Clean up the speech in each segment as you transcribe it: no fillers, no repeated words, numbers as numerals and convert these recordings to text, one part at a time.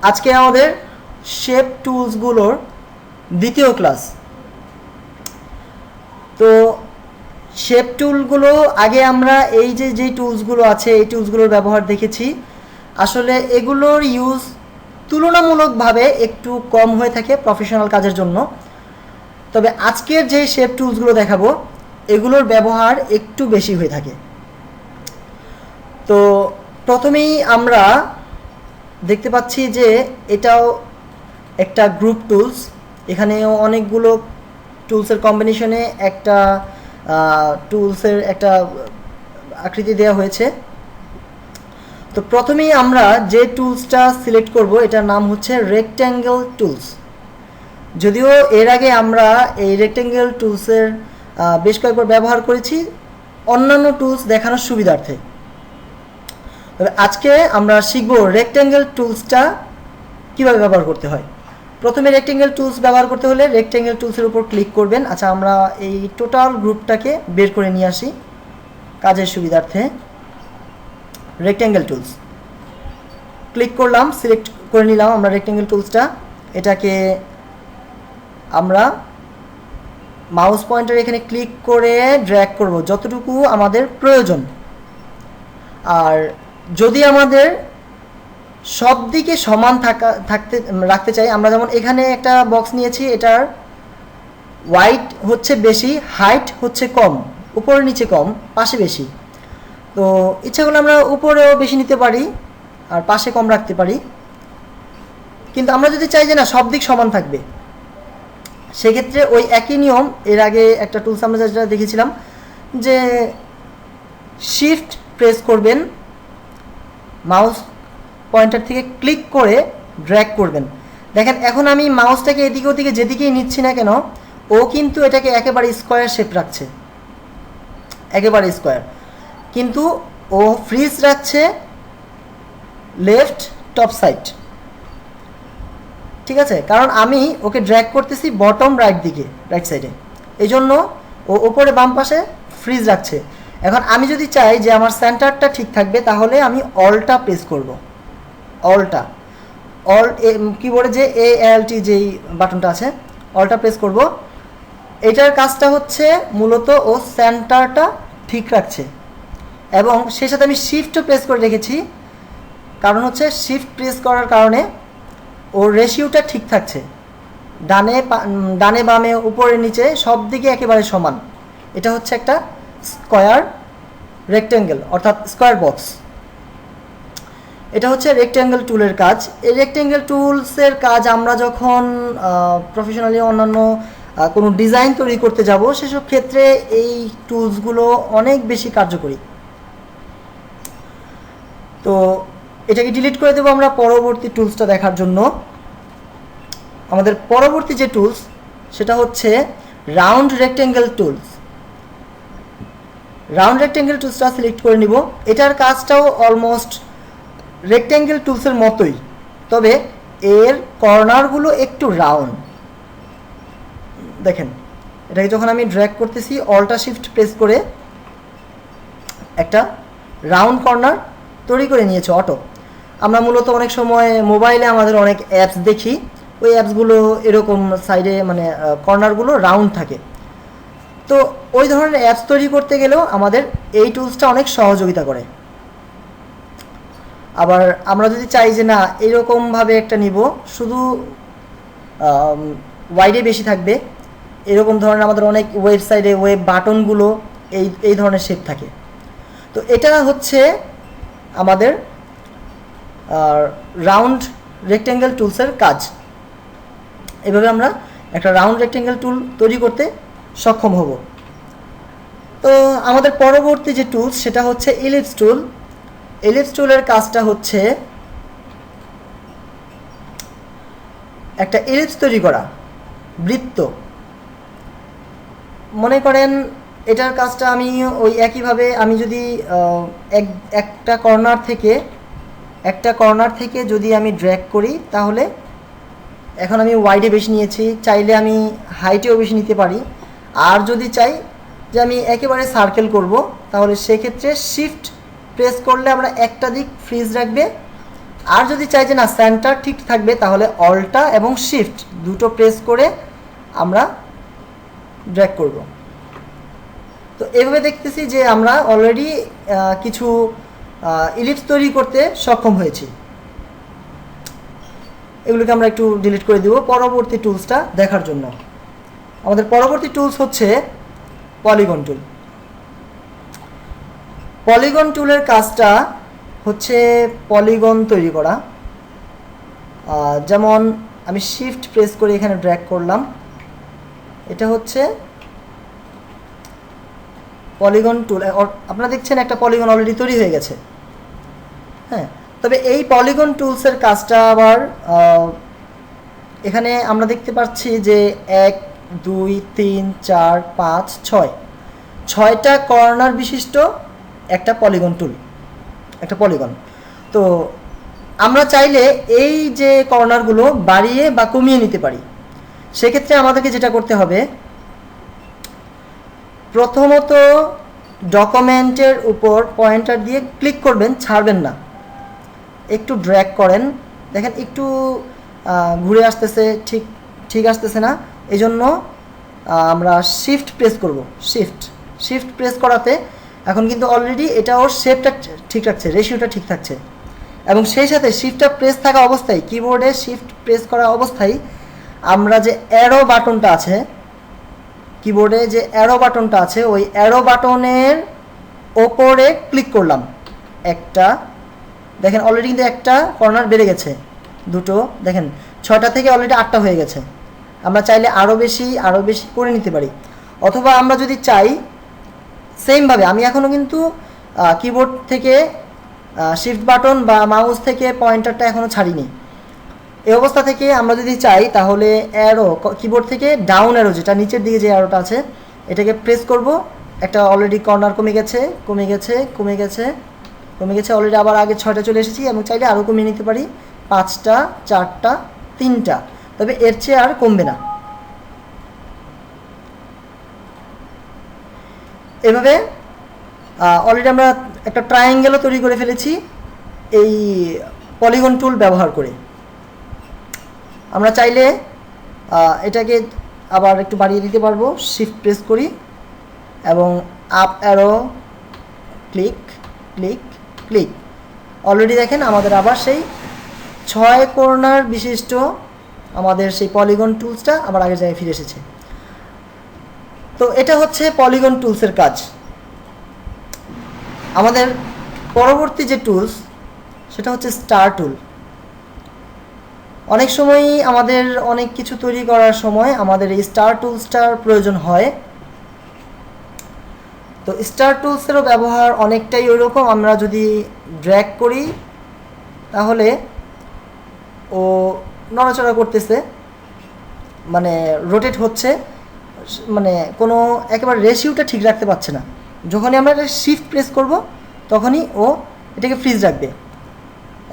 আজকে আমাদের শেপ টুলসগুলোর দ্বিতীয় ক্লাস। তো শেপ টুলগুলো আগে আমরা এই যে টুলসগুলো আছে এই টুলসগুলোর ব্যবহার দেখেছি। আসলে এগুলোর ইউজ তুলনামূলকভাবে একটু কম হয়ে থাকে প্রফেশনাল কাজের জন্য। তবে আজকের যে শেপ টুলসগুলো দেখাবো এগুলোর ব্যবহার একটু বেশি হয়ে থাকে। তো প্রথমেই আমরা দেখতে পাচ্ছি যে এটাও একটা গ্রুপ টুলস। এখানেও অনেকগুলো টুলসের কম্বিনেশনে একটা টুলসের একটা আকৃতি দেওয়া হয়েছে। তো প্রথমেই আমরা যে টুলসটা সিলেক্ট করব এটার নাম হচ্ছে রেক্ট্যাঙ্গেল টুলস। যদিও এর আগে আমরা এই রেক্ট্যাঙ্গেল টুলসের বেশ কয়েকবার ব্যবহার করেছি অন্যান্য টুলস দেখানোর সুবিধার্থে। তবে আজকে আমরা শিখব রেক্ট্যাঙ্গেল টুলসটা কীভাবে ব্যবহার করতে হয়। প্রথমে রেক্ট্যাঙ্গেল টুলস ব্যবহার করতে হলে রেক্ট্যাঙ্গেল টুলসের উপর ক্লিক করবেন। আচ্ছা, আমরা এই টোটাল গ্রুপটাকে বের করে নিয়ে আসি কাজের সুবিধার্থে। রেক্ট্যাঙ্গেল টুলস ক্লিক করলাম, সিলেক্ট করে নিলাম আমরা রেক্ট্যাঙ্গেল টুলসটা। এটাকে আমরা মাউস পয়েন্টার এখানে ক্লিক করে ড্র্যাগ করব যতটুকু আমাদের প্রয়োজন। আর যদি আমাদের সব দিকে সমান রাখতে চাই, আমরা যেমন এখানে একটা বক্স নিয়েছি, এটার ওয়াইড হচ্ছে বেশি, হাইট হচ্ছে কম, উপরে নিচে কম, পাশে বেশি। তো ইচ্ছা করলে আমরা উপরেও বেশি নিতে পারি আর পাশে কম রাখতে পারি। কিন্তু আমরা যদি চাই যে না সব দিক সমান থাকবে, সেক্ষেত্রে ওই একই নিয়ম। এর আগে একটা টুলস আমরা যেটা দেখেছিলাম যে শিফট প্রেস করবেন, মাউস পয়েন্টার থেকে ক্লিক করে ড্র্যাগ করবেন। দেখেন এখন আমি মাউসটাকে এদিকে ওদিকে যেদিকেই নিচ্ছি না কেন ও কিন্তু এটাকে একেবারে স্কোয়ার শেপ রাখছে, একেবারে স্কোয়ার। কিন্তু ও ফ্রিজ রাখছে লেফট টপ সাইড, ঠিক আছে? কারণ আমি ওকে ড্র্যাগ করতেছি বটম রাইট সাইডে, এই জন্য ও ওপরে বাম পাশে ফ্রিজ রাখছে। এখন আমি যদি চাই যে আমার সেন্টারটা ঠিক থাকবে, তাহলে আমি অলটা প্রেস করব। অলট কিবোর্ডে যে ALT যেই বাটনটা আছে, অলটা প্রেস করব। এটার কাজটা হচ্ছে মূলত ও সেন্টারটা ঠিক রাখছে। এবং সেই সাথে আমি শিফটও প্রেস করে রেখেছি, কারণ হচ্ছে শিফট প্রেস করার কারণে ওর রেশিওটা ঠিক থাকছে, ডানে বামে উপরে নিচে সব দিকে একেবারে সমান। এটা হচ্ছে একটা স্কোয়ার রেক্ট্যাঙ্গেল অর্থাৎ স্কোয়ার বক্স। এটা হচ্ছে রেক্ট্যাঙ্গেল টুলের কাজ। এই রেক্ট্যাঙ্গেল টুলসের কাজ আমরা যখন প্রফেশনালি অন্যান্য কোনো ডিজাইন তৈরি করতে যাব, সেসব ক্ষেত্রে এই টুলসগুলো অনেক বেশি কার্যকরী। তো এটাকে ডিলিট করে দেবো আমরা পরবর্তী টুলসটা দেখার জন্য। আমাদের পরবর্তী যে টুলস সেটা হচ্ছে round rectangle tools. Round rectangle টুলসটা সিলেক্ট করে নিব। এটার কাজটাও অলমোস্ট রেক্ট্যাঙ্গেল টুলসের মতোই, তবে এর কর্নারগুলো একটু রাউন্ড। দেখেন এটাকে যখন আমি ড্র্যাগ করতেছি, অল্টা শিফট প্রেস করে একটা রাউন্ড কর্নার তৈরি করে নিয়েছে অটো। আমরা মূলত অনেক সময় মোবাইলে আমাদের অনেক অ্যাপস দেখি, ওই অ্যাপসগুলো এরকম সাইডে মানে কর্নারগুলো রাউন্ড থাকে। তো ওই ধরনের অ্যাপস তৈরি করতে গেলেও আমাদের এই টুলসটা অনেক সহযোগিতা করে। আবার আমরা যদি চাই যে না এরকমভাবে একটা নিব, শুধু ওয়াইডে বেশি থাকবে, এরকম ধরনের আমাদের অনেক ওয়েবসাইটে ওয়েব বাটনগুলো এই ধরনের শেপ থাকে। তো এটা হচ্ছে আমাদের রাউন্ড রেক্ট্যাঙ্গেল টুলসের কাজ। এভাবে আমরা একটা রাউন্ড রেক্ট্যাঙ্গেল টুল তৈরি করতে সক্ষম হব। তো আমাদের পরবর্তী যে টুলস সেটা হচ্ছে ইলিপস টুল। ইলিপস টুলের কাজটা হচ্ছে একটা ইলিপস তৈরি করা, বৃত্ত। মনে করেন এটার কাজটা আমি ওই একইভাবে আমি যদি একটা কর্নার থেকে যদি আমি ড্র্যাগ করি, তাহলে এখন আমি ওয়াইডে বেশি নিয়েছি, চাইলে আমি হাইটেও বেশি নিতে পারি। আর যদি চাই যে আমি একেবারে সার্কেল করব, তাহলে সেক্ষেত্রে শিফট প্রেস করলে আমরা একটা দিক ফ্রিজ রাখবে, আর যদি চাই যে না সেন্টার ঠিক থাকবে, তাহলে অল্টা এবং শিফট দুটো প্রেস করে আমরা ড্র্যাগ করব। তো এভাবে দেখতেছি যে আমরা অলরেডি কিছু ইলিপস তৈরি করতে সক্ষম হয়েছি। এগুলোকে আমরা একটু ডিলিট করে দিব পরবর্তী টুলসটা দেখার জন্য। আমাদের পরবর্তী টুলস হচ্ছে পলিগন টুল। পলিগন টুলের কাজটা হচ্ছে পলিগন তৈরি করা। যেমন আমি শিফট প্রেস করে এখানে ড্র্যাগ করলাম, এটা হচ্ছে পলিগন টুল। আপনারা দেখছেন একটা পলিগন অলরেডি তৈরি হয়ে গেছে। হ্যাঁ, তবে এই পলিগন টুলসের কাজটা আবার এখানে আমরা দেখতে পাচ্ছি যে 1 2 3 4 5 6 6টা কর্নার বিশিষ্ট একটা পলিগন টুল, একটা পলিগন। তো আমরা চাইলে এই যে কর্নারগুলো বাড়িয়ে বা কমিয়ে নিতে পারি। সেক্ষেত্রে আমাদেরকে যেটা করতে হবে, প্রথমত ডকুমেন্টের উপর পয়েন্টার দিয়ে ক্লিক করবেন, ছাড়বেন না, একটু ড্র্যাগ করেন। দেখেন একটু ঘুরে আসতেছে, ঠিক আসতেছে না, এই জন্য আমরা শিফট প্রেস করব। শিফট প্রেস করাতে এখন কিন্তু অলরেডি এটা ওর শেপটা ঠিক রাখছে, রেশিওটা ঠিক থাকছে। এবং সেই সাথে শিফটটা প্রেস থাকা অবস্থায়, কিবোর্ডে শিফট প্রেস করা অবস্থায় আমরা যে অ্যারো বাটনটা আছে, কিবোর্ডে যে অ্যারো বাটনটা আছে, ওই অ্যারো বাটনের ওপরে ক্লিক করলাম একটা, দেখেন অলরেডি কিন্তু একটা কর্নার বেড়ে গেছে, দুটো, দেখেন 6টা থেকে অলরেডি 8টা হয়ে গেছে। আমরা চাইলে আরও বেশি করে নিতে পারি। অথবা আমরা যদি চাই সেমভাবে, আমি এখনও কিন্তু কিবোর্ড থেকে শিফট বাটন বা মাউস থেকে পয়েন্টারটা এখনও ছাড়িনি। এই অবস্থা থেকে আমরা যদি চাই তাহলে অ্যারো, কিবোর্ড থেকে ডাউন অ্যারো, যেটা নিচের দিকে যে অ্যারোটা আছে, এটাকে প্রেস করব। একটা অলরেডি কর্নার কমে গেছে, অলরেডি আবার আগে 6টা চলে এসেছি, এবং চাইলে আরও কমিয়ে নিতে পারি, 5টা 4টা 3টা, তবে এর চেয়ে আর কমবে না। এভাবে অলরেডি আমরা একটা ট্রায়াঙ্গেলও তৈরি করে ফেলেছি এই পলিগন টুল ব্যবহার করে। আমরা চাইলে এটাকে আবার একটু বাড়িয়ে দিতে পারবো, শিফট প্রেস করি এবং আপ অ্যারো ক্লিক। অলরেডি দেখেন আমাদের আবার সেই 6 কর্নার বিশিষ্ট আমাদের সেই পলিগন টুলসটা আবার আগের জায়গায় ফিরে এসেছে। তো এটা হচ্ছে পলিগন টুলসের কাজ। আমাদের পরবর্তী যে টুলস, সেটা হচ্ছে স্টার টুল। অনেক সময়ই আমাদের অনেক কিছু তৈরি করার সময় আমাদের এই স্টার টুলসটার প্রয়োজন হয়। তো স্টার টুলসেরও ব্যবহার অনেকটাই ওইরকম। আমরা যদি ড্র্যাগ করি তাহলে ও নড়াচড়া করতেছে, মানে রোটেট হচ্ছে, মানে কোনো একেবারে রেশিওটা ঠিক রাখতে পারছে না। যখনই আমরা এটা শিফট প্রেস করব তখনই ও এটাকে ফ্রিজ রাখবে।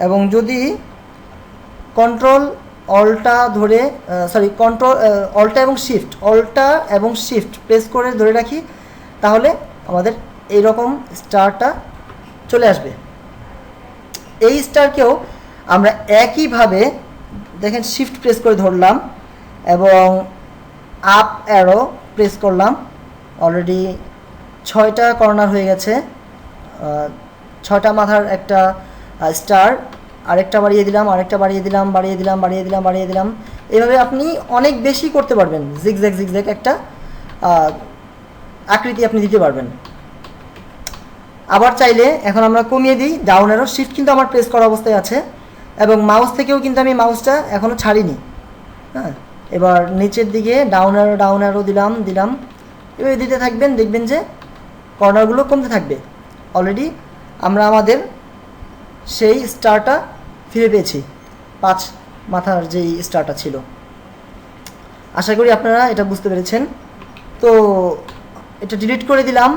এবং যদি কন্ট্রোল অল্টা এবং শিফট প্রেস করে ধরে রাখি, তাহলে আমাদের এইরকম স্টারটা চলে আসবে। এই স্টারকেও আমরা একইভাবে, দেখেন শিফট প্রেস করে ধরলাম এবং আপ অ্যারো প্রেস করলাম, অলরেডি 6টা কর্নার হয়ে গেছে, 6টা মাথার একটা স্টার, আরেকটা বাড়িয়ে দিলাম। এইভাবে আপনি অনেক বেশি করতে পারবেন, জিগজ্যাগ একটা আকৃতি আপনি দিতে পারবেন। আবার চাইলে এখন আমরা কমিয়ে দিই ডাউন অ্যারো, শিফট কিন্তু আমার প্রেস করা অবস্থায় আছে এবং মাউস থেকেও কিন্তু আমি মাউসটা এখনও ছাড়িনি। হ্যাঁ, এবার নিচের দিকে ডাউন অ্যারো দিলাম, এভাবে দিতে থাকবেন, দেখবেন যে কর্নারগুলো কমতে থাকবে। অলরেডি আমরা আমাদের সেই স্টারটা ফিরে পেয়েছি, 5 মাথার যেই স্টারটা ছিল। আশা করি আপনারা এটা বুঝতে পেরেছেন। তো এটা ডিলিট করে দিলাম।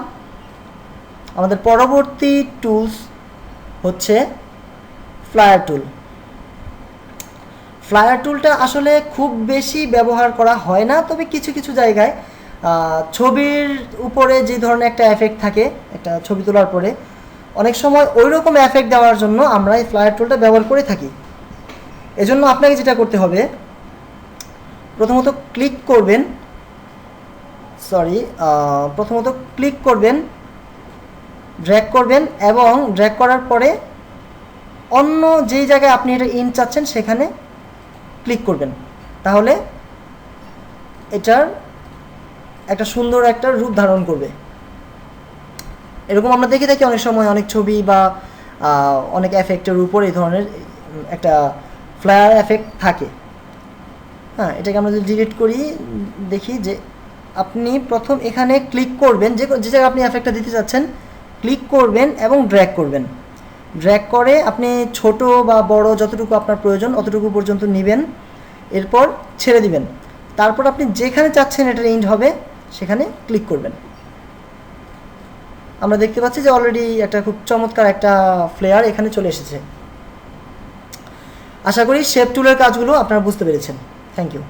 আমাদের পরবর্তী টুলস হচ্ছে ফ্লায়ার টুল। ফ্লায়ার টুলটা আসলে খুব বেশি ব্যবহার করা হয় না, তবে কিছু কিছু জায়গায় ছবির উপরে যে ধরনের একটা এফেক্ট থাকে, একটা ছবি তোলার পরে অনেক সময় ওই রকম এফেক্ট দেওয়ার জন্য আমরা এই ফ্লায়ার টুলটা ব্যবহার করে থাকি। এজন্য আপনাকে যেটা করতে হবে, প্রথমত ক্লিক করবেন, ড্র্যাগ করবেন এবং ড্র্যাগ করার পরে অন্য যেই জায়গায় আপনি এটা ইন চাচ্ছেন সেখানে ক্লিক করবেন। তাহলে এটার একটা সুন্দর একটা রূপ ধারণ করবে। এরকম আমরা দেখে থাকি অনেক সময় অনেক ছবি বা অনেক এফেক্টের উপর এই ধরনের একটা ফ্লায়ার এফেক্ট থাকে। হ্যাঁ, এটাকে আমরা যদি ডিলিট করি, দেখি যে আপনি প্রথম এখানে ক্লিক করবেন, যে জায়গায় আপনি এফেক্টটা দিতে চাচ্ছেন ক্লিক করবেন এবং ড্র্যাগ করবেন। ড্র্যাগ করে আপনি ছোট বা বড় যতটুকু আপনার প্রয়োজন অতটুকু পর্যন্ত নেবেন, এরপর ছেড়ে দিবেন। তারপর আপনি যেখানে চাচ্ছেন এটা ইন্ড হবে সেখানে ক্লিক করবেন। আমরা দেখতে পাচ্ছি যে অলরেডি একটা খুব চমৎকার একটা ফ্লেয়ার এখানে চলে এসেছে। আশা করি শেপ টুলের কাজগুলো আপনারা বুঝতে পেরেছেন। Thank you.